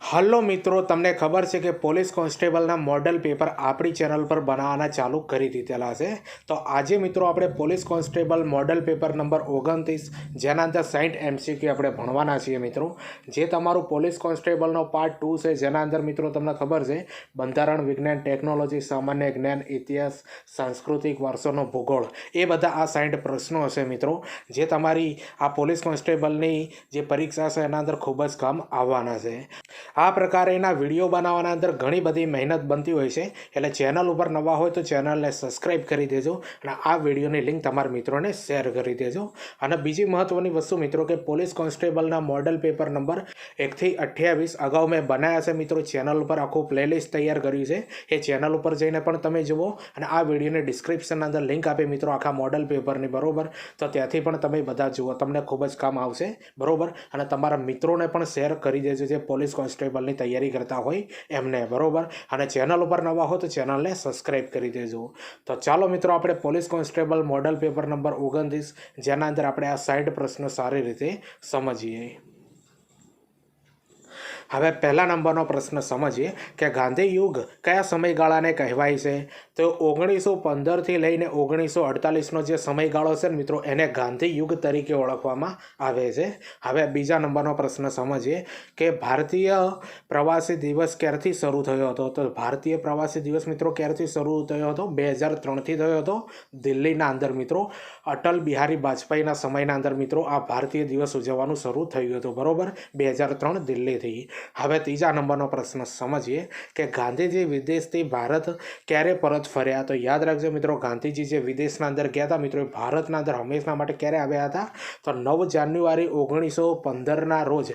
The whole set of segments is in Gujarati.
હલો મિત્રો, તમને ખબર છે કે પોલીસ કોન્સ્ટેબલના મોડલ પેપર આપણી ચેનલ પર બનાવવાના ચાલુ કરી દીધેલા છે. તો આજે મિત્રો આપણે police constable model paper number 29 જેના અંદર 60 MCQ આપણે ભણવાના છીએ મિત્રો. જે તમારું પોલીસ કોન્સ્ટેબલનો પાર્ટ 2 છે, જેના અંદર મિત્રો તમને ખબર છે બંધારણ, વિજ્ઞાન, ટેકનોલોજી, સામાન્ય જ્ઞાન, ઇતિહાસ, સાંસ્કૃતિક વારસોનો ભૂગોળ, એ બધા આ 60 પ્રશ્નો હશે મિત્રો, જે તમારી આ પોલીસ કોન્સ્ટેબલની જે પરીક્ષા છે એના અંદર ખૂબ જ કામ આવવાના છે. આ પ્રકારેના વિડીયો બનાવવાના અંદર ઘણી બધી મહેનત બનતી હોય છે, એટલે ચેનલ ઉપર નવા હોય તો ચેનલને સબસ્ક્રાઈબ કરી દેજો અને આ વિડીયોની લિંક તમારા મિત્રોને શેર કરી દેજો. અને બીજી મહત્ત્વની વસ્તુ મિત્રો કે પોલીસ કોન્સ્ટેબલના મોડલ પેપર નંબર 1 થી 28 અગાઉ મેં બનાવ્યા છે મિત્રો. ચેનલ ઉપર આખું પ્લેલિસ્ટ તૈયાર કર્યું છે, એ ચેનલ ઉપર જઈને પણ તમે જુઓ અને આ વિડીયોની ડિસ્ક્રિપ્શનની અંદર લિંક આપે મિત્રો આખા મોડલ પેપરની, બરોબર. તો ત્યાંથી પણ તમે બધા જુઓ, તમને ખૂબ જ કામ આવશે, બરોબર. અને તમારા મિત્રોને પણ શેર કરી દેજો જે પોલીસ કોન્સ્ટેબલની તૈયારી કરતા હોય એમને, બરોબર. અને ચેનલ ઉપર નવા હોય તો ચેનલને સબસ્ક્રાઈબ કરી દેજો. તો ચાલો મિત્રો, આપણે police constable model paper number 29 જેના અંદર આપણે આ 60 પ્રશ્નો સારી રીતે સમજીએ. હવે પહેલા નંબરનો પ્રશ્ન સમજીએ કે ગાંધી યુગ કયા સમયગાળાને કહેવાય છે? તો 1915થી લઈને 1948નો જે સમયગાળો છે ને મિત્રો, એને ગાંધી યુગ તરીકે ઓળખવામાં આવે છે. હવે બીજા નંબરનો પ્રશ્ન સમજીએ કે ભારતીય પ્રવાસી દિવસ ક્યારથી શરૂ થયો હતો? તો ભારતીય પ્રવાસી દિવસ મિત્રો ક્યારથી શરૂ થયો હતો? 2003થી થયો હતો દિલ્હીના અંદર મિત્રો. અટલ બિહારી વાજપેયીના સમયના અંદર મિત્રો આ ભારતીય દિવસ ઉજવવાનું શરૂ થયું હતું, બરોબર, 2003 દિલ્હીથી. હવે ત્રીજા નંબરનો પ્રશ્ન સમજીએ કે ગાંધીજી વિદેશથી ભારત ક્યારે પરત ફર્યા? તો યાદ રાખજો મિત્રો, ગાંધીજી જે વિદેશના અંદર ગયા હતા મિત્રો, એ ભારતના અંદર હંમેશા માટે ક્યારે આવ્યા હતા? તો 9 જાન્યુઆરી 1915ના રોજ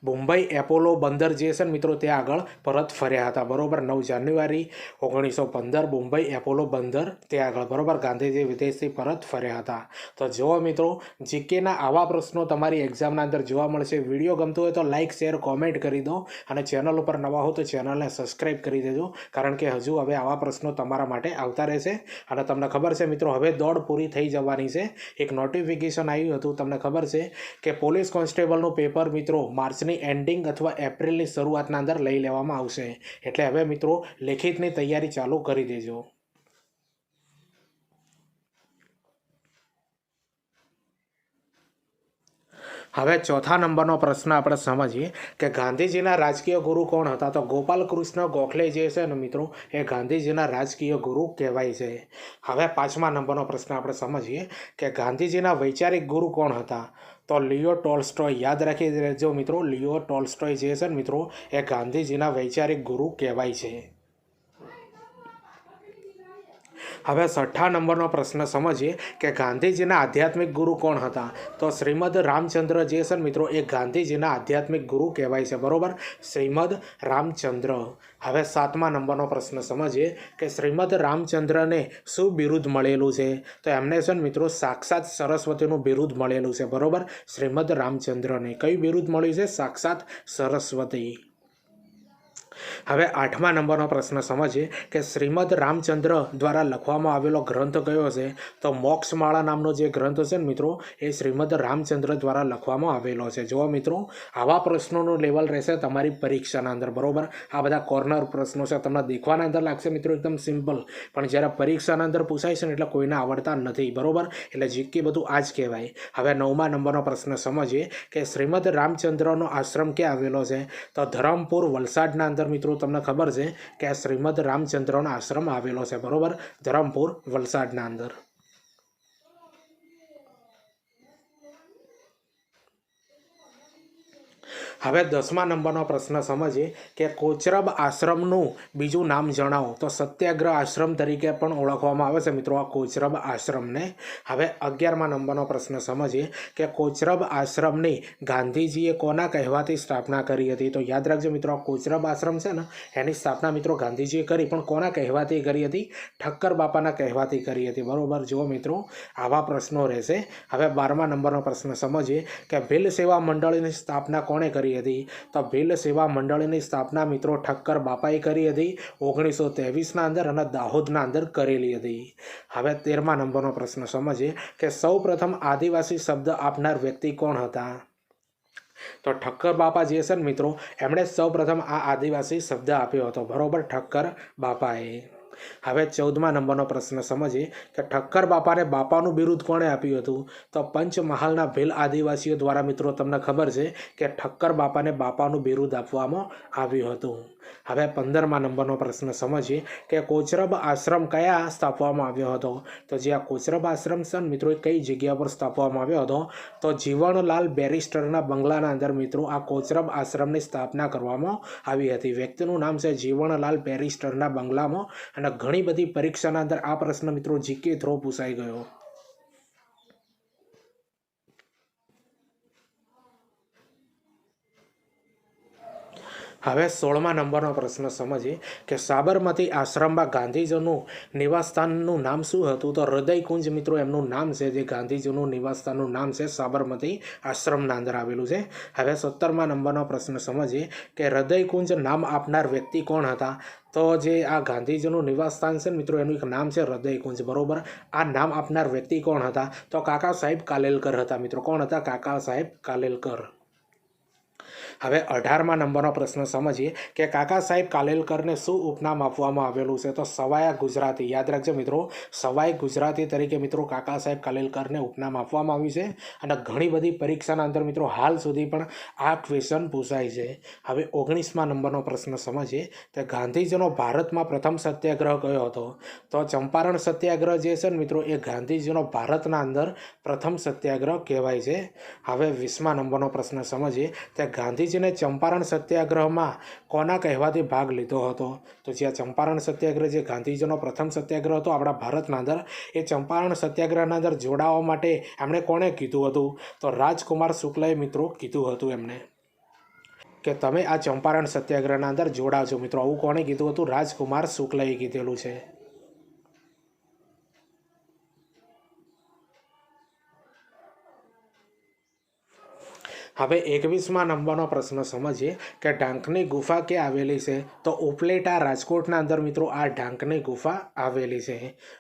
મુંબઈ એપોલો બંદર જે છે ને મિત્રો, ત્યાં આગળ પરત ફર્યા હતા, બરોબર. 9 જાન્યુઆરી 1915 મુંબઈ એપોલો બંદર ત્યાં આગળ, બરોબર, ગાંધીજી વિદેશથી પરત ફર્યા હતા. તો જુઓ મિત્રો, જીકેના આવા પ્રશ્નો તમારી એક્ઝામના અંદર જોવા મળશે. વિડીયો ગમતો હોય તો લાઇક, શેર, કોમેન્ટ કરી દો અને ચેનલ ઉપર નવા હો તો ચેનલને સબસ્ક્રાઈબ કરી દેજો, કારણ કે હજુ હવે આવા પ્રશ્નો તમારા માટે આવતા રહેશે. અને તમને ખબર છે મિત્રો, હવે દોડ પૂરી થઈ જવાની છે. એક નોટિફિકેશન આવ્યું હતું, તમને ખબર છે કે પોલીસ કોન્સ્ટેબલનું પેપર મિત્રો માર્ચની એન્ડિંગ અથવા એપ્રિલની શરૂઆતના અંદર લઈ લેવામાં આવશે. એટલે હવે મિત્રો લેખિતની તૈયારી ચાલુ કરી દેજો. હવે ચોથા નંબરનો પ્રશ્ન આપણે સમજીએ કે ગાંધીજીના રાજકીય ગુરુ કોણ હતા? તો ગોપાલકૃષ્ણ ગોખલે જે છે ને મિત્રો, એ ગાંધીજીના રાજકીય ગુરુ કહેવાય છે. હવે પાંચમા નંબરનો પ્રશ્ન આપણે સમજીએ કે ગાંધીજીના વૈચારિક ગુરુ કોણ હતા? તો લિયો ટોલ્સ્ટોય. યાદ રાખી દેજો મિત્રો, લિયો ટોલ્સ્ટોય જે છે ને મિત્રો, એ ગાંધીજીના વૈચારિક ગુરુ કહેવાય છે. હવે છઠ્ઠા નંબરનો પ્રશ્ન સમજીએ કે ગાંધીજીના આધ્યાત્મિક ગુરુ કોણ હતા? તો શ્રીમદ રામચંદ્ર જે છે મિત્રો, એ ગાંધીજીના આધ્યાત્મિક ગુરુ કહેવાય છે, બરોબર, શ્રીમદ રામચંદ્ર. હવે સાતમા નંબરનો પ્રશ્ન સમજીએ કે શ્રીમદ રામચંદ્રને શું બિરુદ મળેલું છે? તો એમને છે ને મિત્રો સાક્ષાત સરસ્વતીનું બિરુદ મળેલું છે, બરોબર. શ્રીમદ રામચંદ્રને કયું બિરુદ મળ્યું છે? સાક્ષાત સરસ્વતી. હવે આઠમા નંબરનો પ્રશ્ન સમજીએ કે શ્રીમદ રામચંદ્ર દ્વારા લખવામાં આવેલો ગ્રંથ કયો છે? તો મોક્ષમાળા નામનો જે ગ્રંથ છે ને મિત્રો, એ શ્રીમદ રામચંદ્ર દ્વારા લખવામાં આવેલો છે. જુઓ મિત્રો, આવા પ્રશ્નોનું લેવલ રહેશે તમારી પરીક્ષાના અંદર, બરોબર. આ બધા કોર્નર પ્રશ્નો છે, તમને દેખવાના અંદર લાગશે મિત્રો એકદમ સિમ્પલ, પણ જ્યારે પરીક્ષાના અંદર પૂછાય છે ને એટલે કોઈને આવડતા નથી, બરોબર. એટલે જીકે બધું આ જ કહેવાય. હવે નવમા નંબરનો પ્રશ્ન સમજીએ કે શ્રીમદ રામચંદ્રનો આશ્રમ ક્યાં આવેલો છે? તો ધરમપુર, વલસાડના અંદર મિત્રો તમને ખબર છે કે આ શ્રીમદ રામચંદ્રનો આશ્રમ આવેલો છે, બરોબર, ધરમપુર, વલસાડના અંદર. હવે 10મા નંબરનો પ્રશ્ન સમજીએ કે કોચરબ આશ્રમનું બીજું નામ જણાવો? તો સત્યાગ્રહ આશ્રમ તરીકે પણ ઓળખવામાં આવે છે મિત્રો આ કોચરબ આશ્રમને. હવે 11મા નંબરનો પ્રશ્ન સમજીએ કે કોચરબ આશ્રમની ગાંધીજીએ કોના કહેવાથી સ્થાપના કરી હતી? તો યાદ રાખજો મિત્રો, આ કોચરબ આશ્રમ છે ને, એની સ્થાપના મિત્રો ગાંધીજીએ કરી, પણ કોના કહેવાથી કરી હતી? ઠક્કર બાપાના કહેવાથી કરી હતી, બરોબર. જુઓ મિત્રો, આવા પ્રશ્નો રહેશે. હવે 12મા નંબરનો પ્રશ્ન સમજીએ કે ભીલ સેવા મંડળીની સ્થાપના કોણે કરી હતી? તો ભીલ સેવા મંડળીની સ્થાપના મિત્રો ઠક્કર બાપાએ કરી હતી 1923ના અંદર અને દાહોદના અંદર કરેલી હતી. હવે 13મા નંબરનો પ્રશ્ન સમજીએ કે સૌ પ્રથમ આદિવાસી શબ્દ આપનાર વ્યક્તિ કોણ હતા? તો ઠક્કર બાપા જે છે ને મિત્રો એમણે સૌપ્રથમ આ આદિવાસી શબ્દ આપ્યો હતો, બરોબર, ઠક્કર બાપાએ. હવે 14મા નંબરનો પ્રશ્ન સમજીએ કે ઠક્કર બાપાને બાપાનું બિરુદ કોણે આપ્યું હતું? તો પંચમહાલના ભીલ આદિવાસીઓ દ્વારા મિત્રો તમને ખબર છે કે ઠક્કર બાપાને બાપાનું બિરુદ આપવામાં આવ્યું હતું. હવે 15મા નંબરનો પ્રશ્ન સમજીએ કે કોચરબ આશ્રમ કયા સ્થાપવામાં આવ્યો હતો? તો જે આ કોચરબ આશ્રમ છે મિત્રો એ કઈ જગ્યા પર સ્થાપવામાં આવ્યો હતો? તો જીવણલાલ બેરિસ્ટરના બંગલાના અંદર મિત્રો આ કોચરબ આશ્રમની સ્થાપના કરવામાં આવી હતી. વ્યક્તિનું નામ છે જીવણલાલ બેરિસ્ટરના બંગલામાં, અને ઘણી બધી પરીક્ષાના અંદર આ પ્રશ્ન મિત્રો જીકે થ્રો પૂછાઈ ગયો. હવે 16મા નંબરનો પ્રશ્ન સમજીએ કે સાબરમતી આશ્રમમાં ગાંધીજીનું નિવાસસ્થાનનું નામ શું હતું? તો હૃદયકુંજ મિત્રો એમનું નામ છે, જે ગાંધીજીનું નિવાસસ્થાનનું નામ છે સાબરમતી આશ્રમના અંદર આવેલું છે. હવે 17મા નંબરનો પ્રશ્ન સમજીએ કે હૃદયકુંજ નામ આપનાર વ્યક્તિ કોણ હતા? તો જે આ ગાંધીજીનું નિવાસસ્થાન છે મિત્રો એનું એક નામ છે હૃદયકુંજ, બરોબર. આ નામ આપનાર વ્યક્તિ કોણ હતા? તો કાકા સાહેબ કાલેલકર હતા મિત્રો. કોણ હતા? કાકા સાહેબ કાલેલકર. હવે 18મા નંબરનો પ્રશ્ન સમજીએ કે કાકા સાહેબ કાલેલકરને શું ઉપનામ આપવામાં આવેલું છે? તો સવાયા ગુજરાતી. યાદ રાખજો મિત્રો, સવાઈ ગુજરાતી તરીકે મિત્રો કાકા સાહેબ કાલેલકરને ઉપનામ આપવામાં આવ્યું છે, અને ઘણી બધી પરીક્ષાના અંદર મિત્રો હાલ સુધી પણ આ ક્વેશ્ચન પૂછાય છે. હવે 19મા નંબરનો પ્રશ્ન સમજીએ કે ગાંધીજીનો ભારતમાં પ્રથમ સત્યાગ્રહ કયો હતો? તો ચંપારણ સત્યાગ્રહ જે છે ને મિત્રો એ ગાંધીજીનો ભારતના અંદર પ્રથમ સત્યાગ્રહ કહેવાય છે. હવે 20મા નંબરનો પ્રશ્ન સમજીએ કે ગાંધીજીને ચંપારણ સત્યાગ્રહમાં કોના કહેવાથી ભાગ લીધો હતો? તો જે ચંપારણ સત્યાગ્રહ જે ગાંધીજીનો પ્રથમ સત્યાગ્રહ હતો આપણા ભારતના અંદર, એ ચંપારણ સત્યાગ્રહના અંદર જોડાવા માટે એમણે કોણે કીધું હતું? તો રાજકુમાર શુક્લએ મિત્રો કીધું હતું એમને કે તમે આ ચંપારણ સત્યાગ્રહના અંદર જોડાજો મિત્રો. આવું કોણે કીધું હતું? રાજકુમાર શુક્લએ કીધેલું છે. હવે 21મા નંબરનો પ્રશ્ન સમજીએ કે ઢાંકની ગુફા ક્યાં આવેલી છે? તો ઉપલેટા રાજકોટના અંદર મિત્રો આ ઢાંકની ગુફા આવેલી છે.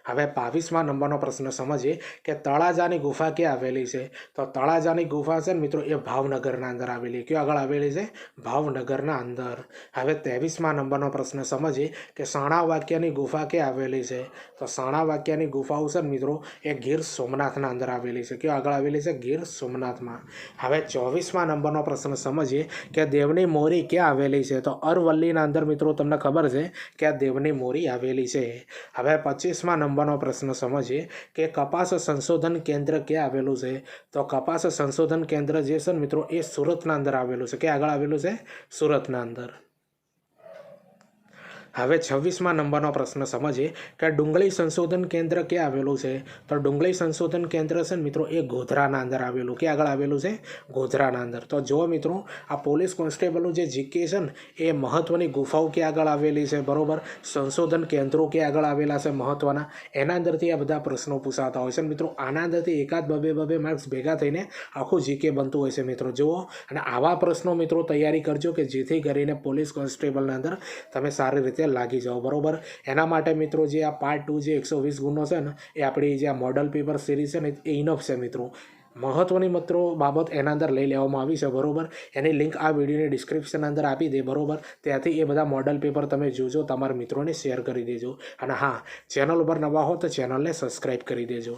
હવે 22મા નંબરનો પ્રશ્ન સમજીએ કે તળાજાની ગુફા ક્યાં આવેલી છે? તો તળાજાની ગુફા છે ને મિત્રો એ ભાવનગરના અંદર આવેલી. ક્યાં આગળ આવેલી છે? ભાવનગરના અંદર. હવે 23મા નંબરનો પ્રશ્ન સમજીએ કે સાણા વાક્યની ગુફા ક્યાં આવેલી છે? તો સાણા વાક્યની ગુફાઓ છે ને મિત્રો એ ગીર સોમનાથના અંદર આવેલી છે. ક્યાં આગળ આવેલી છે? ગીર સોમનાથમાં. હવે 24મા નંબરનો પ્રશ્ન સમજીએ કે દેવની મોરી ક્યાં આવેલી છે? તો અરવલ્લીના અંદર મિત્રો તમને ખબર છે કે આ દેવની મોરી આવેલી છે. હવે 25મા નંબરનો પ્રશ્ન સમજીએ કે કપાસ સંશોધન કેન્દ્ર ક્યાં આવેલું છે? તો કપાસ સંશોધન કેન્દ્ર જે છે ને મિત્રો એ સુરતના અંદર આવેલું છે. ક્યાં આગળ આવેલું છે? સુરતના અંદર. હવે 26મા નંબરનો પ્રશ્ન સમજીએ કે ડુંગળી સંશોધન કેન્દ્ર ક્યાં આવેલું છે? તો ડુંગળી સંશોધન કેન્દ્ર છે ને મિત્રો એ ગોધરાના અંદર આવેલું. ક્યાં આગળ આવેલું છે? ગોધરાના અંદર. તો જો મિત્રો આ પોલીસ કોન્સ્ટેબલનું જે જીકે છે ને એ મહત્વની ગુફાઓ ક્યાં આગળ આવેલી છે, બરોબર, સંશોધન કેન્દ્રો ક્યાં આગળ આવેલા છે મહત્વના, એના અંદરથી આ બધા પ્રશ્નો પૂછાતા હોય છે મિત્રો. આના અંદરથી એકાદ બબે માર્ક્સ ભેગા થઈને આખું જીકે બનતું હોય છે મિત્રો. જુઓ, અને આવા પ્રશ્નો મિત્રો તૈયારી કરજો કે જેથી કરીને પોલીસ કોન્સ્ટેબલના અંદર તમે સારી રીતે લાગી જાઓ, બરોબર. એના માટે મિત્રો જે આ પાર્ટ 2 જે 120 ગુણનો છે ને એ આપણી જે આ મોડલ પેપર સિરીઝ છે ને એ ઇનફ છે મિત્રો. મહત્વની મિત્રો બાબત એના અંદર લઈ લેવામાં આવી છે, બરોબર. એની લિંક આ વિડીયોની ડિસ્ક્રિપ્શન અંદર આપી દે, બરોબર. ત્યાંથી એ બધા મોડલ પેપર તમે જોજો, તમારા મિત્રોને શેર કરી દેજો. અને હા, ચેનલ ઉપર નવા હો તો ચેનલને સબસ્ક્રાઈબ કરી દેજો.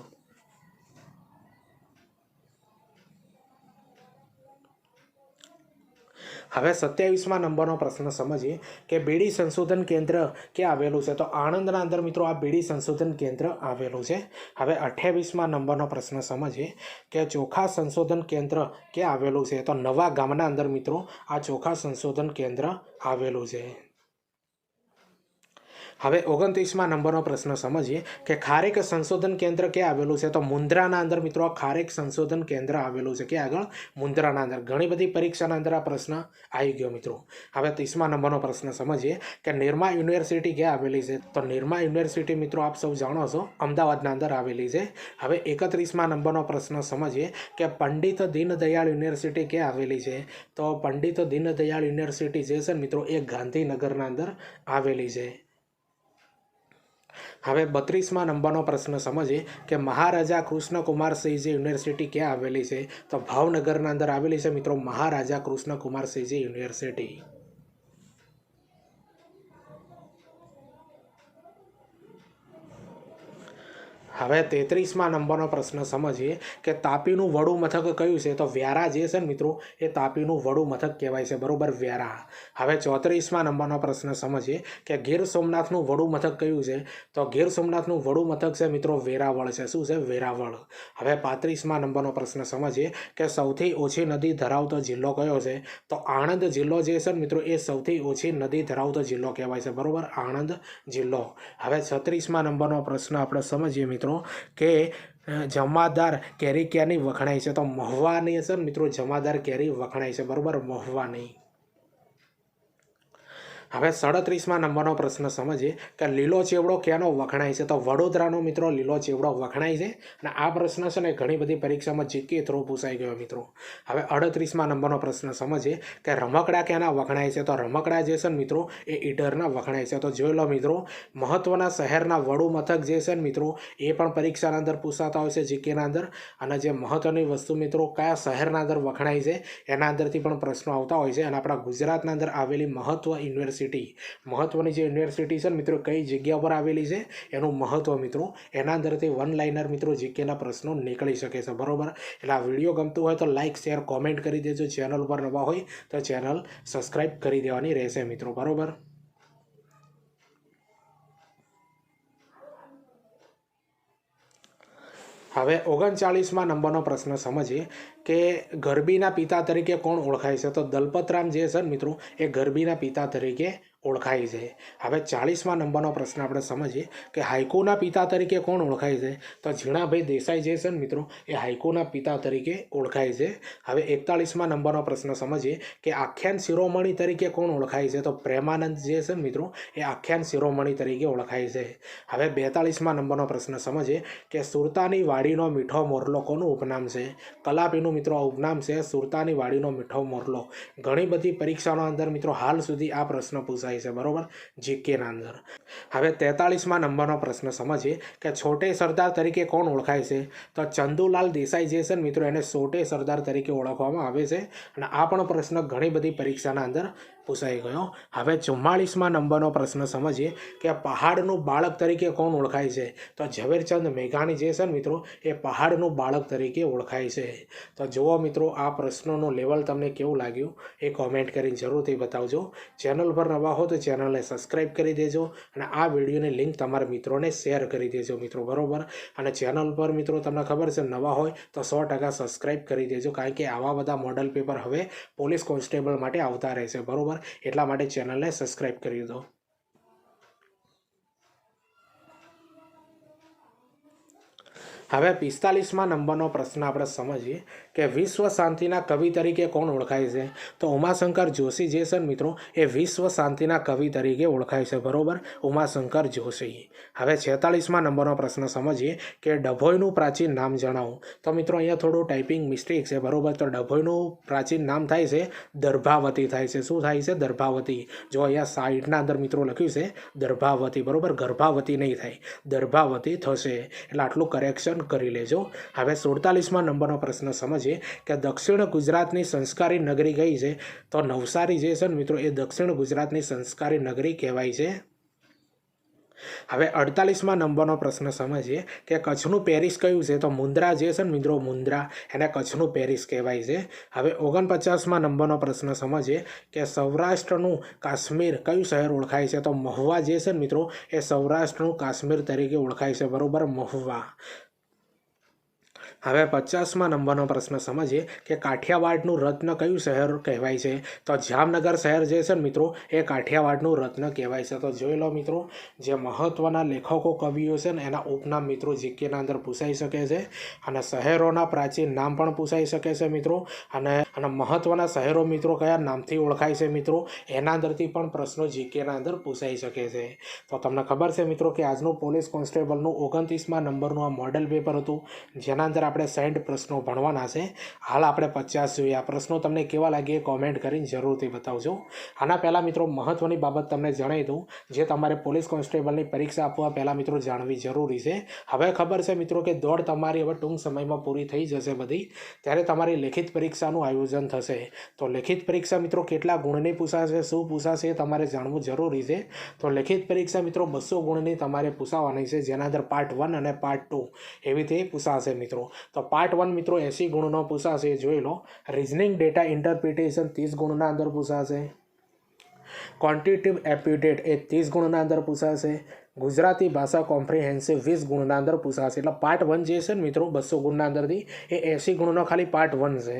હવે 27મા નંબરનો પ્રશ્ન સમજીએ કે બીડી સંશોધન કેન્દ્ર ક્યાં આવેલું છે? તો આણંદના અંદર મિત્રો આ બીડી સંશોધન કેન્દ્ર આવેલું છે. હવે 28મા નંબરનો પ્રશ્ન સમજીએ કે ચોખા સંશોધન કેન્દ્ર ક્યાં આવેલું છે? તો નવા ગામના અંદર મિત્રો આ ચોખા સંશોધન કેન્દ્ર આવેલું છે. હવે 29મા નંબરનો પ્રશ્ન સમજીએ કે ખારેક સંશોધન કેન્દ્ર ક્યાં આવેલું છે? તો મુન્દ્રાના અંદર મિત્રો આ ખારેક સંશોધન કેન્દ્ર આવેલું છે. ક્યાં આગળ? મુન્દ્રાના અંદર. ઘણી બધી પરીક્ષાના અંદર આ પ્રશ્ન આવી ગયો મિત્રો. હવે 30મા નંબરનો પ્રશ્ન સમજીએ કે નિરમા યુનિવર્સિટી ક્યાં આવેલી છે? તો નિરમા યુનિવર્સિટી મિત્રો આપ સૌ જાણો છો અમદાવાદના અંદર આવેલી છે. હવે 31મા નંબરનો પ્રશ્ન સમજીએ કે પંડિત દીનદયાળ યુનિવર્સિટી ક્યાં આવેલી છે? તો પંડિત દીનદયાળ યુનિવર્સિટી જે છે મિત્રો એ ગાંધીનગરના અંદર આવેલી છે. હવે 32મા નંબરનો પ્રશ્ન સમજીએ કે મહારાજા કૃષ્ણકુમારસિંહજી યુનિવર્સિટી ક્યાં આવેલી છે? તો ભાવનગરના અંદર આવેલી છે મિત્રો મહારાજા કૃષ્ણકુમારસિંહજી યુનિવર્સિટી. હવે 33મા નંબરનો પ્રશ્ન સમજીએ કે તાપીનું વડું મથક કયું છે? તો વ્યારા જે છે ને મિત્રો એ તાપીનું વડું મથક કહેવાય છે, બરોબર, વ્યારા. હવે 34મા નંબરનો પ્રશ્ન સમજીએ કે ગીર સોમનાથનું વડું મથક કયું છે? તો ગીર સોમનાથનું વડું મથક છે મિત્રો વેરાવળ છે. શું છે? વેરાવળ. હવે 35મા નંબરનો પ્રશ્ન સમજીએ કે સૌથી ઓછી નદી ધરાવતો જિલ્લો કયો છે? તો આણંદ જિલ્લો જે છે ને મિત્રો એ સૌથી ઓછી નદી ધરાવતો જિલ્લો કહેવાય છે, બરોબર, આણંદ જિલ્લો. હવે 36મા નંબરનો પ્રશ્ન આપણે સમજીએ મિત્રો કે જમાદાર કેરી ક્યાંની વખણાય છે? તો મહુવાની છે મિત્રો જમાદાર કેરી વખણાય છે, બરોબર, મહુવાની. હવે 37મા નંબરનો પ્રશ્ન સમજીએ કે લીલો ચેવડો ક્યાંનો વખણાય છે? તો વડોદરાનો મિત્રો લીલો ચેવડો વખણાય છે. અને આ પ્રશ્ન છે ને ઘણી બધી પરીક્ષામાં જીકે થ્રો પૂછાઈ ગયો મિત્રો. હવે 38મા નંબરનો પ્રશ્ન સમજીએ કે રમકડા ક્યાંના વખણાય છે? તો રમકડા જે છે ને મિત્રો એ ઈડરના વખણાય છે. તો જોઈ લો મિત્રો, મહત્વના શહેરના વડું મથક જે છે ને મિત્રો એ પણ પરીક્ષાના અંદર પૂછાતા હોય છે જીકેના અંદર. અને જે મહત્વની વસ્તુ મિત્રો કયા શહેરના અંદર વખણાય છે એના અંદરથી પણ પ્રશ્નો આવતા હોય છે. અને આપણા ગુજરાતના અંદર આવેલી મહત્વની જે યુનિવર્સિટી છે ને મિત્રો કઈ જગ્યા પર આવેલી છે એનું મહત્વ મિત્રો એના અંદરથી વન લાઇનર મિત્રો જીકેના પ્રશ્નો નીકળી શકે છે, બરોબર. એટલે આ વિડીયો ગમતું હોય તો લાઇક, શેર, કોમેન્ટ કરી દેજો. ચેનલ પર નવા હોય તો ચેનલ સબસ્ક્રાઈબ કરી દેવાની રહેશે મિત્રો, બરોબર. હવે 39મા નંબરનો પ્રશ્ન સમજીએ કે ગરબીના પિતા તરીકે કોણ ઓળખાય છે? તો દલપતરામ જે છે ને મિત્રો એ ગરબીના પિતા તરીકે ઓળખાય છે. હવે 40મા નંબરનો પ્રશ્ન આપણે સમજીએ કે હાઈકુના પિતા તરીકે કોણ ઓળખાય છે? તો ઝીણાભાઈ દેસાઈ જે છે ને મિત્રો એ હાઈકુના પિતા તરીકે ઓળખાય છે. હવે 41મા નંબરનો પ્રશ્ન સમજીએ કે આખ્યાન શિરોમણી તરીકે કોણ ઓળખાય છે? તો પ્રેમાનંદ જે છે ને મિત્રો એ આખ્યાન શિરોમણી તરીકે ઓળખાય છે. હવે 42મા નંબરનો પ્રશ્ન સમજીએ કે સુરતાની વાડીનો મીઠો મોરલો કોનું ઉપનામ છે? કલાપીનું મિત્રો ઉપનામ છે સુરતાની વાડીનો મીઠો મોરલો. ઘણી બધી પરીક્ષાનો અંદર મિત્રો હાલ સુધી આ પ્રશ્ન પૂછાય છે, બરોબર, જીકેના અંદર. હવે 43મા નંબરનો પ્રશ્ન સમજીએ કે છોટે સરદાર તરીકે કોણ ઓળખાય છે? તો ચંદુલાલ દેસાઈ જે છે ને મિત્રો એને છોટે સરદાર તરીકે ઓળખવામાં આવે છે. અને આ પણ પ્રશ્ન ઘણી બધી પરીક્ષાના અંદર પૂછાઈ ગયો. હવે 44મા નંબરનો પ્રશ્ન સમજીએ કે પહાડનું બાળક તરીકે કોણ ઓળખાય છે? તો ઝવેરચંદ મેઘાણી જે છે ને મિત્રો એ પહાડનું બાળક તરીકે ઓળખાય છે. તો જુઓ મિત્રો, આ પ્રશ્નોનું લેવલ તમને કેવું લાગ્યું એ કોમેન્ટ કરીને જરૂરથી બતાવજો. ચેનલ પર નવા હો તો ચેનલને સબસ્ક્રાઈબ કરી દેજો. અને આ વિડીયોની લિંક તમારા મિત્રોને શેર કરી દેજો મિત્રો, બરોબર. અને ચેનલ પર મિત્રો તમને ખબર છે નવા હોય તો 100% સબસ્ક્રાઈબ કરી દેજો, કારણ કે આવા બધા મોડલ પેપર હવે પોલીસ કોન્સ્ટેબલ માટે આવતા રહેશે, બરોબર. એટલા માટે ચેનલને સબસ્ક્રાઈબ કરી દો. હવે 45મા નંબરનો પ્રશ્ન આપણે સમજીએ કે વિશ્વ શાંતિના કવિ તરીકે કોણ ઓળખાય છે? તો ઉમાશંકર જોશી જે છે ને મિત્રો એ વિશ્વ શાંતિના કવિ તરીકે ઓળખાય છે, બરોબર, ઉમાશંકર જોશી. હવે 46મા નંબરનો પ્રશ્ન સમજીએ કે ડભોઈનું પ્રાચીન નામ જણાવો. તો મિત્રો અહીંયા થોડું ટાઈપિંગ મિસ્ટેક છે, બરોબર. તો ડભોઈનું પ્રાચીન નામ થાય છે દર્ભાવતી થાય છે. શું થાય છે? દર્ભાવતી. જો અહીંયા સાઈડના અંદર મિત્રો લખ્યું છે દર્ભાવતી, બરોબર, ગર્ભાવતી નહીં થાય, દર્ભાવતી થશે. એટલે આટલું કરેક્શન કરી લેજો. હવે 47મા નંબરનો પ્રશ્ન સમજીએ કે દક્ષિણ ગુજરાતની સંસ્કારી નગરી કઈ છે? તો નવસારી જે છે ને મિત્રો એ દક્ષિણ ગુજરાતની સંસ્કારી નગરી કહેવાય છે. હવે 48મા નંબરનો પ્રશ્ન સમજીએ કે કચ્છનું પેરિસ કયું છે? તો મુન્દ્રા જે છે ને મિત્રો મુન્દ્રા એને કચ્છનું પેરિસ કહેવાય છે. હવે 49મા નંબરનો પ્રશ્ન સમજીએ કે સૌરાષ્ટ્રનું કાશ્મીર કયું શહેર ઓળખાય છે? તો મહુવા જે છે ને મિત્રો એ સૌરાષ્ટ્રનું કાશ્મીર તરીકે ઓળખાય છે, બરોબર, મહુવા. હવે 50મા નંબરનો પ્રશ્ન સમજીએ કે કાઠિયાવાડનું રત્ન કયું શહેર કહેવાય છે? તો જામનગર શહેર જે છે ને મિત્રો એ કાઠિયાવાડનું રત્ન કહેવાય છે. તો જોઈ લો મિત્રો, જે મહત્વના લેખકો કવિઓ છે ને એના ઉપનામ મિત્રો જીકેના અંદર પૂછાઈ શકે છે. અને શહેરોના પ્રાચીન નામ પણ પૂછાઈ શકે છે મિત્રો. અને મહત્વના શહેરો મિત્રો કયા નામથી ઓળખાય છે મિત્રો એના અંદરથી પણ પ્રશ્નો જીકેના અંદર પૂછાઈ શકે છે. તો તમને ખબર છે મિત્રો કે આજનું પોલીસ કોન્સ્ટેબલનું 29મા નંબરનું આ મોડેલ પેપર હતું, જેના અંદર આપણે 60 પ્રશ્નો ભણવાના છે। હાલ આપણે 50 જોઈએ। આ પ્રશ્નો તમને કેવા લાગે એ કોમેન્ટ કરીને જરૂરથી બતાવજો। આના પહેલાં મિત્રો મહત્ત્વની બાબત તમને જણાવી દઉં, જે તમારે પોલીસ કોન્સ્ટેબલની પરીક્ષા આપવા પહેલાં મિત્રો જાણવી જરૂરી છે। હવે ખબર છે મિત્રો કે દોડ તમારી હવે ટૂંક સમયમાં પૂરી થઈ જશે બધી, ત્યારે તમારી લેખિત પરીક્ષાનું આયોજન થશે। તો લેખિત પરીક્ષા મિત્રો કેટલા ગુણની પૂછાશે, શું પૂછાશે એ તમારે જાણવું જરૂરી છે। તો લેખિત પરીક્ષા મિત્રો 200 ગુણની તમારે પૂછાવાની છે, જેના અંદર પાર્ટ 1 અને પાર્ટ 2 એવી રીતે પૂછાશે મિત્રો। તો પાર્ટ 1 મિત્રો 80 ગુણનો પૂછાશે, જોઈ લો। રિઝનિંગ ડેટા ઇન્ટરપ્રિટેશન 30 ગુણના અંદર પૂછાશે। ક્વોન્ટિટેટિવ એપ્ટિટ્યૂડ એ 30 ગુણના અંદર પૂછાશે। ગુજરાતી ભાષા કોમ્પ્રિહેન્સિવ 20 ગુણના અંદર પૂછાશે। એટલે પાર્ટ 1 જે છે ને મિત્રો 200 ગુણના અંદરથી એ 80 ગુણનો ખાલી પાર્ટ 1 છે।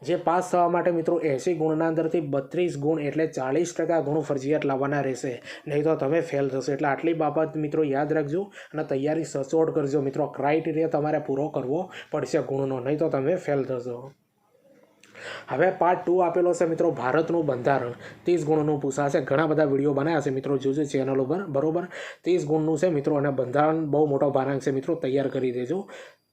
જે પાસ થવા માટે મિત્રો 80 ગુણના અંદરથી 32 ગુણ એટલે 40% ગુણ ફરજિયાત લાવવાના રહેશે, નહીં તો તમે ફેલ થશો। એટલે આટલી બાબત મિત્રો યાદ રાખજો અને તૈયારી સચોટ કરજો મિત્રો। ક્રાઇટેરિયા તમારે પૂરો કરવો પડશે ગુણનો, નહીં તો તમે ફેલ થશો। હવે પાર્ટ 2 આપેલો છે મિત્રો ભારતનું બંધારણ 30 ગુણનું પૂછાશે। ઘણા બધા વિડીયો બનાવ્યા છે મિત્રો, જોજો ચેનલ ઉપર, બરોબર। 30 ગુણનું છે મિત્રો, અને બંધારણ બહુ મોટો ભારાંક છે મિત્રો, તૈયાર કરી દેજો।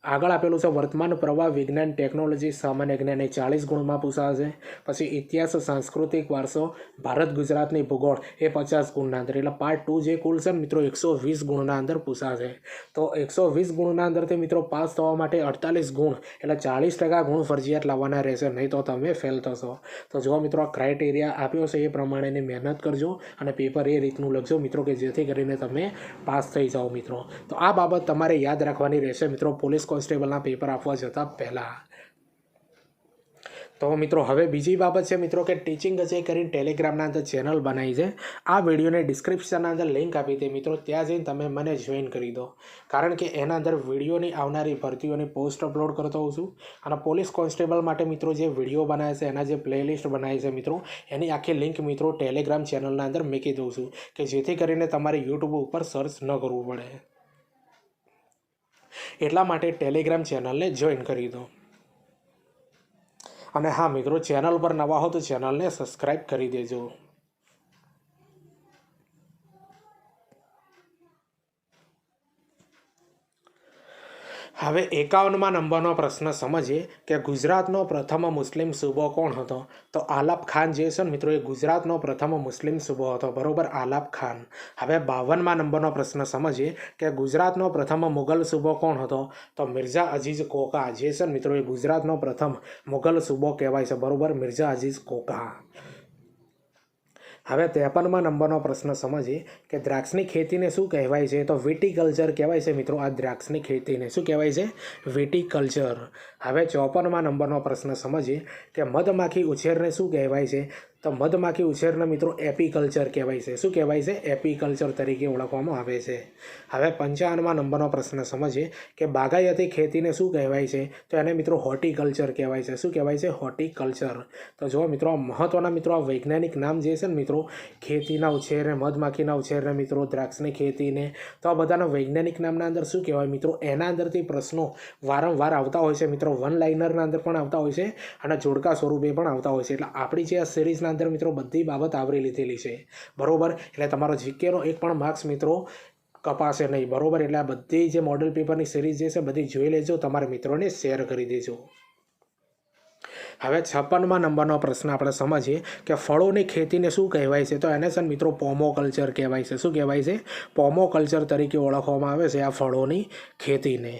આગળ આપેલું છે વર્તમાન પ્રવાહ, વિજ્ઞાન, ટેકનોલોજી, સામાન્ય જ્ઞાન એ 40 ગુણમાં પૂછાશે। પછી ઇતિહાસ, સાંસ્કૃતિક વારસો, ભારત ગુજરાતની ભૂગોળ એ 50 ગુણના અંદર। એટલે પાર્ટ 2 જે કુલ છે મિત્રો 120 ગુણના અંદર પૂછાશે। તો 120 ગુણના અંદરથી મિત્રો પાસ થવા માટે 48 ગુણ એટલે 40% ગુણ ફરજિયાત લાવવાના રહેશે, નહીં તો તમે ફેલ થશો। તો જો મિત્રો આ ક્રાઇટેરિયા આપ્યો છે એ પ્રમાણેની મહેનત કરજો અને પેપર એ રીતનું લખજો મિત્રો કે જેથી કરીને તમે પાસ થઈ જાઓ મિત્રો। તો આ બાબત તમારે યાદ રાખવાની રહેશે મિત્રો પોલીસ કોન્સ્ટેબલના પેપર આપવા જતાં પહેલાં। તો મિત્રો હવે બીજી બાબત છે મિત્રો કે ટીચિંગ અજય કરીને ટેલિગ્રામના અંદર ચેનલ બનાવી છે। આ વિડીયોને ડિસ્ક્રિપ્શનના અંદર લિંક આપી દે મિત્રો, ત્યાં જઈને તમે મને જોઈન કરી દો, કારણ કે એના અંદર વિડીયોની આવનારી ભરતીઓની પોસ્ટ અપલોડ કરતો હોઉં છું। અને પોલીસ કોન્સ્ટેબલ માટે મિત્રો જે વિડીયો બનાવે છે એના જે પ્લેલિસ્ટ બનાવી છે મિત્રો, એની આખી લિંક મિત્રો ટેલિગ્રામ ચેનલના અંદર મૂકી દઉં છું કે જેથી કરીને તમારે યુટ્યુબ ઉપર સર્ચ ન કરવું પડે। એટલા માટે ટેલિગ્રામ ચેનલને જોઈન કરી દો। અને હા મિત્રો, ચેનલ પર નવા હો તો ચેનલને સબસ્ક્રાઈબ કરી દેજો। હવે 51મા નંબરનો પ્રશ્ન સમજીએ કે ગુજરાતનો પ્રથમ મુસ્લિમ સૂબો કોણ હતો? તો આલાપ ખાન જે છે ને મિત્રો એ ગુજરાતનો પ્રથમ મુસ્લિમ સૂબો હતો, બરોબર, આલાપ ખાન। હવે 52મા નંબરનો પ્રશ્ન સમજીએ કે ગુજરાતનો પ્રથમ મુગલ સૂબો કોણ હતો? તો મિર્ઝા અઝીઝ કોકા જે છે ને મિત્રો એ ગુજરાતનો પ્રથમ મુગલ સૂબો કહેવાય છે, બરોબર, મિર્ઝા અઝીઝ કોકા। હવે 53મા નંબરનો પ્રશ્ન સમજીએ કે દ્રાક્ષની ખેતીને શું કહેવાય છે? તો વિટીકલ્ચર કહેવાય છે મિત્રો આ દ્રાક્ષની ખેતીને। શું કહેવાય છે? વિટીકલ્ચર। હવે 54મા નંબરનો પ્રશ્ન સમજીએ કે મધમાખી ઉછેરને શું કહેવાય છે? તો મધમાખી ઉછેરને મિત્રો એપીકલ્ચર કહેવાય છે। શું કહેવાય છે? એપીકલ્ચર તરીકે ઓળખવામાં આવે છે। હવે 55મા નંબરનો પ્રશ્ન સમજીએ કે બાગાયતી ખેતીને શું કહેવાય છે? તો એને મિત્રો હોર્ટિકલ્ચર કહેવાય છે। શું કહેવાય છે? હોર્ટિકલ્ચર। તો જો મિત્રો આ મહત્ત્વના મિત્રો આ વૈજ્ઞાનિક નામ જે છે ને મિત્રો ખેતીના ઉછેરને, મધમાખીના ઉછેરને મિત્રો, દ્રાક્ષની ખેતીને, તો આ બધાના વૈજ્ઞાનિક નામના અંદર શું કહેવાય મિત્રો, એના અંદરથી પ્રશ્નો વારંવાર આવતા હોય છે મિત્રો। વન લાઇનરના અંદર પણ આવતા હોય છે અને જોડકા સ્વરૂપે પણ આવતા હોય છે। એટલે આપણી જે આ સિરીઝના અંદર મિત્રો બધી બાબત આવરી લીધેલી છે, બરોબર। એટલે તમારો જીકેનો એક પણ માર્ક્સ મિત્રો કપાશે નહીં, બરોબર। એટલે આ બધી જે મોડેલ પેપરની સિરીઝ જે છે બધી જોઈ લેજો, તમારા મિત્રોને શેર કરી દેજો। હવે 56મા નંબરનો પ્રશ્ન આપણે સમજીએ કે ફળોની ખેતીને શું કહેવાય છે? તો એને છે મિત્રો પોમોકલ્ચર કહેવાય છે। શું કહેવાય છે? પોમોકલ્ચર તરીકે ઓળખવામાં આવે છે આ ફળોની ખેતીને।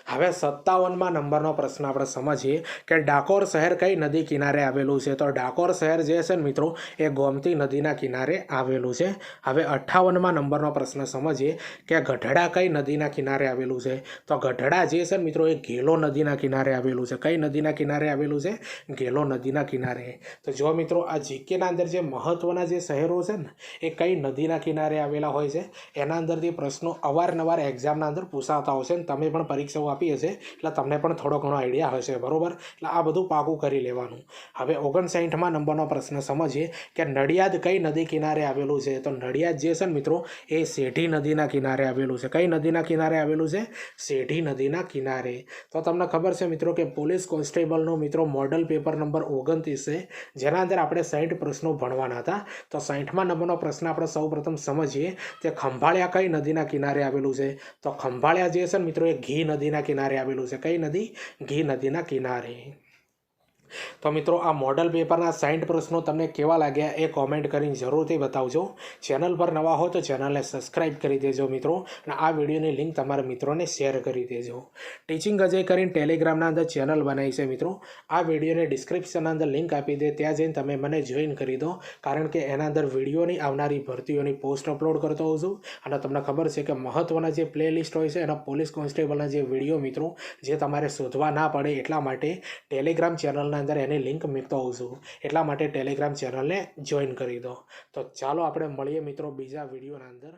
હવે 57મા નંબરનો પ્રશ્ન આપણે સમજીએ કે ડાકોર શહેર કઈ નદી કિનારે આવેલું છે? તો ડાકોર શહેર જે છે ને મિત્રો એ ગોમતી નદીના કિનારે આવેલું છે। હવે 58મા નંબરનો પ્રશ્ન સમજીએ કે ગઢડા કઈ નદીના કિનારે આવેલું છે? તો ગઢડા જે છે ને મિત્રો એ ઘેલો નદીના કિનારે આવેલું છે। કઈ નદીના કિનારે આવેલું છે? ઘેલો નદીના કિનારે। તો જો મિત્રો આ જીકેના અંદર જે મહત્ત્વના જે શહેરો છે ને એ કઈ નદીના કિનારે આવેલા હોય છે, એના અંદરથી પ્રશ્નો અવારનવાર એક્ઝામના અંદર પૂછાતા હોય છે, તમે પણ પરીક્ષાઓ આપી આપીએ છીએ એટલે તમને પણ થોડો ઘણો આઈડિયા હશે, બરાબર. એટલે આ બધું પાકું કરી લેવાનું. હવે 59મા નંબરનો પ્રશ્ન સમજીએ કે નડિયાદ કઈ નદી કિનારે આવેલું છે. તો નડિયાદ જે છે ને મિત્રો એ સેઢી નદીના કિનારે આવેલું છે. કઈ નદીના કિનારે આવેલું છે? સેઢી નદીના કિનારે. તો તમને ખબર છે મિત્રો કે પોલીસ કોન્સ્ટેબલનો મિત્રો મોડલ પેપર નંબર 29 છે, જેના અંદર આપણે 60 પ્રશ્નો ભણવાના હતા. તો 60મા નંબરનો પ્રશ્ન આપણે સૌપ્રથમ સમજીએ કે ખંભાળિયા કઈ નદીના કિનારે આવેલું છે. તો ખંભાળિયા જે છે ને મિત્રો એ ઘી નદીના કિનારે આવેલું છે. કઈ નદી? ઘી નદીના કિનારે. તો મિત્રો આ મોડલ પેપરના 60 પ્રશ્નો તમને કેવા લાગ્યા એ કોમેન્ટ કરીને જરૂરથી બતાવજો. ચેનલ પર નવા હો તો ચેનલને સબસ્ક્રાઈબ કરી દેજો મિત્રો, અને આ વિડીયોની લિંક તમારા મિત્રોને શેર કરી દેજો. ટીચિંગ અજય કરીને ટેલિગ્રામના અંદર ચેનલ બનાવી છે મિત્રો. આ વિડીયોને ડિસ્ક્રિપ્શનના અંદર લિંક આપી દે, ત્યાં જઈને તમે મને જોઈન કરી દો, કારણ કે એના અંદર વિડીયોની આવનારી ભરતીઓની પોસ્ટ અપલોડ કરતો હોઉં છું. અને તમને ખબર છે કે મહત્ત્વના જે પ્લેલિસ્ટ હોય છે એના પોલીસ કોન્સ્ટેબલના જે વિડીયો મિત્રો જે તમારે શોધવા ના પડે એટલા માટે ટેલિગ્રામ ચેનલના અંદર એની લિંક મૂકતો હોઉં છું. એટલા માટે ટેલિગ્રામ ચેનલને જોઈન કરી દો. તો ચાલો આપણે મળીએ મિત્રો બીજા વિડીયોના અંદર.